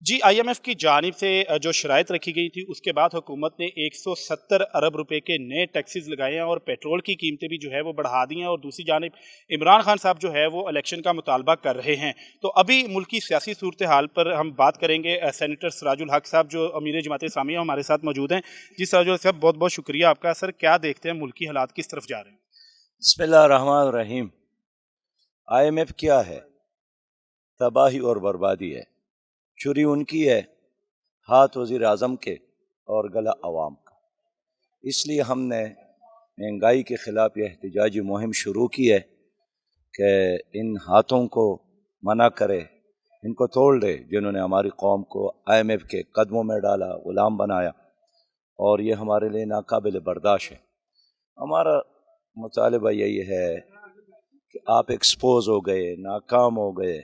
जी, IMF की जानिब से जो शराइत रखी गई थी उसके बाद हुकूमत ने 170 अरब रुपए के नए टैक्सेस लगाए हैं और पेट्रोल की कीमतें भी जो है वो बढ़ा दी हैं। और दूसरी जानिब इमरान खान साहब जो है वो इलेक्शन का मुतालबा कर रहे हैं। तो अभी मुल्क की सियासी सूरत हाल पर हम बात करेंगे। सेनेटर सिराजुल हक साहब जो अमीर जमात इस्लामिया हमारे साथ मौजूद हैं। जी सिराजुल हक साहब, बहुत बहुत शुक्रिया आपका। सर, क्या देखते हैं मुल्क की हालात किस तरफ जा रहे हैं? बिस्मिल्लाहिर्रहमानिर्रहीम। IMF क्या है? तबाही और बर्बादी है। छुरी उनकी है, हाथ वज़ीर आज़म के और गला अवाम का। इसलिए हमने महंगाई के ख़िलाफ़ यह एहतजाजी मुहिम शुरू की है कि इन हाथों को मना करे, इनको तोड़ दे जिन्होंने हमारी कौम को IMF के कदमों में डाला, ग़ुलाम बनाया, और ये हमारे लिए नाकाबिल बर्दाश्त है। हमारा मुतालिबा यही है कि आप एक्सपोज हो गए, नाकाम हो गए,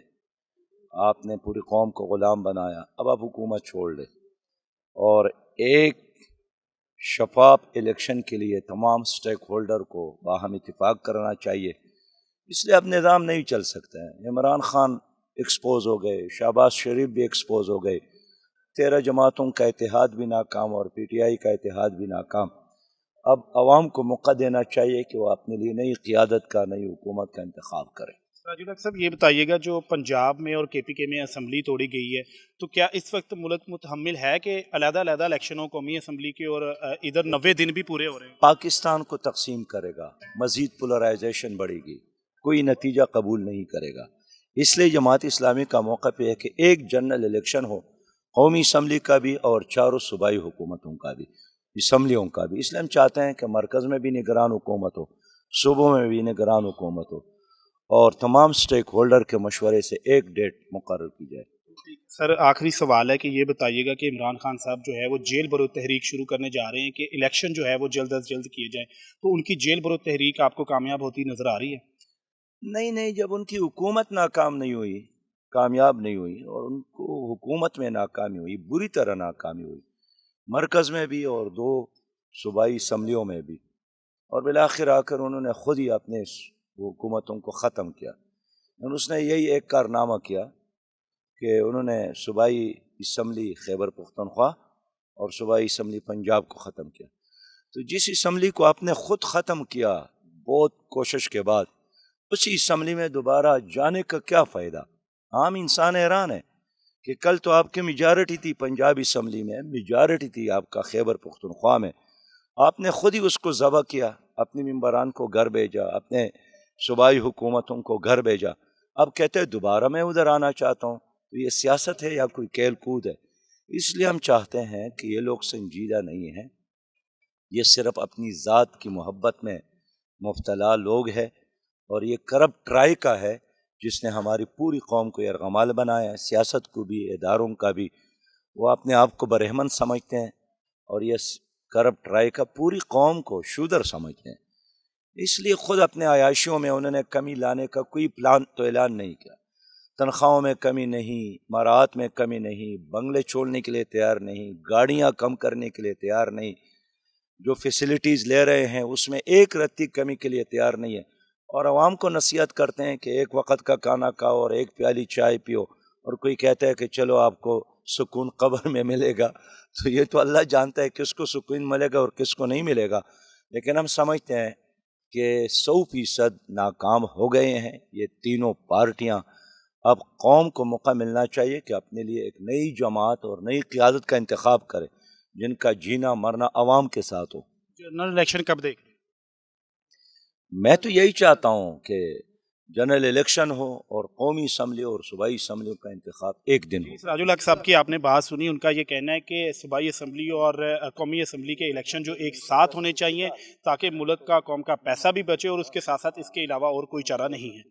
आपने पूरी कौम को ग़ुलाम बनाया, अब आप हुकूमत छोड़ दें और एक शफाफ इलेक्शन के लिए तमाम स्टेक होल्डर को बाहम इत्तिफाक करना चाहिए। इसलिए अब निज़ाम नहीं चल सकता है। इमरान खान एक्सपोज हो गए, शहबाज शरीफ भी एक्सपोज हो गए, 13 जमातों का इत्तेहाद भी नाकाम और PTI का इत्तेहाद भी नाकाम। अब आवाम को मौका देना चाहिए कि वो अपने लिए नई क़ियादत का, नई हुकूमत का इंतखाब करें। राजू डॉक्टर साहब, ये बताइएगा, जो पंजाब में और KPK में असम्बली तोड़ी गई है, तो क्या इस वक्त मुल्क मुतहम्मिल है कि अलग-अलग इलेक्शनों, कौमी असम्बली के, और इधर 90 दिन भी पूरे हो रहे हैं? पाकिस्तान को तकसीम करेगा, मज़ीद पोलराइजेशन बढ़ेगी, कोई नतीजा कबूल नहीं करेगा। इसलिए जमात इस्लामी का मौक़िफ़ है कि एक जनरल इलेक्शन हो, कौमी असम्बली का भी और चारों सूबाई हुकूमतों का भी, असम्बलियों का भी। इसलिए हम चाहते हैं कि मरकज़ में भी निगरान हुकूमत हो, सूबों में भी निगरान हुकूमत हो, और तमाम स्टेक होल्डर के मशवरे से एक डेट मुकर्रर की जाए। सर, आखिरी सवाल है कि ये बताइएगा कि इमरान खान साहब जो है वो जेल बरो तहरीक शुरू करने जा रहे हैं कि इलेक्शन जो है वो जल्द अज जल्द किए जाए, तो उनकी जेल बरो तहरीक आपको कामयाब होती नजर आ रही है? नहीं नहीं, जब उनकी हुकूमत नाकाम नहीं हुई, कामयाब नहीं हुई, और उनको हुकूमत में नाकामी हुई, बुरी तरह नाकामी हुई, मरकज़ में भी और 2 सूबाई असम्बलियों में भी, और बिलाखिर आकर उन्होंने खुद ही अपने हुकूमतों को ख़त्म किया। और उसने यही एक कारनामा किया कि उन्होंने सूबाई असम्बली खैबर पख्तूनख्वा और सूबाई असम्बली पंजाब को ख़त्म किया। तो जिस असम्बली को आपने ख़ुद ख़त्म किया बहुत कोशिश के बाद, उसी असम्बली में दोबारा जाने का क्या फ़ायदा? आम इंसान हैरान है कि कल तो आपकी मेजॉरिटी थी पंजाब असम्बली में, मेजॉरिटी थी आपका खैबर पख्तूनख्वा में, आपने खुद ही उसको ज़बह किया, अपने मेंबरान को घर भेजा, अपने सूबाई हुकूमतों को घर भेजा। अब कहते हैं दोबारा मैं उधर आना चाहता हूँ। तो ये सियासत है या कोई खेल कूद है? इसलिए हम चाहते हैं कि ये लोग संजीदा नहीं हैं, ये सिर्फ अपनी ज़ात की मोहब्बत में मुब्तला लोग हैं, और ये करप्ट ट्राई का है जिसने हमारी पूरी कौम को यरगमाल बनाया है, सियासत को भी, इदारों का भी। वो अपने आप को बरहमन समझते हैं, और ये करप्ट ट्राई का पूरी कौम को शूदर समझते हैं। इसलिए खुद अपने आयाशियों में उन्होंने कमी लाने का कोई प्लान तो ऐलान नहीं किया। तनख्वाहों में कमी नहीं, मराहत में कमी नहीं, बंगले छोड़ने के लिए तैयार नहीं, गाड़ियाँ कम करने के लिए तैयार नहीं, जो फैसिलिटीज़ ले रहे हैं उसमें एक रत्ती कमी के लिए तैयार नहीं है, और आवाम को नसीहत करते हैं कि एक वक्त का खाना खाओ और एक प्याली चाय पियो, और कोई कहता है कि चलो आपको सुकून कब्र में मिलेगा। तो ये तो अल्लाह जानता है किसको सुकून मिलेगा और किसको नहीं मिलेगा। लेकिन हम समझते हैं कि 100% नाकाम हो गए हैं ये तीनों पार्टियां। अब कौम को मौका मिलना चाहिए कि अपने लिए एक नई जमात और नई क़ियादत का इंतखाब करे, जिनका जीना मरना अवाम के साथ हो। जनरल इलेक्शन कब देख रहे हैं? मैं तो यही चाहता हूँ कि जनरल इलेक्शन हो और कौमी असम्बली और सूबाई असम्बलियों का इंतखाब एक दिन हो। राजू हक साहब की आपने बात सुनी, उनका ये कहना है कि सूबाई असम्बली और कौमी असम्बली के इलेक्शन जो एक साथ होने चाहिए ताकि मुल्क का, कौम का पैसा भी बचे, और उसके साथ साथ इसके अलावा और कोई चारा नहीं है।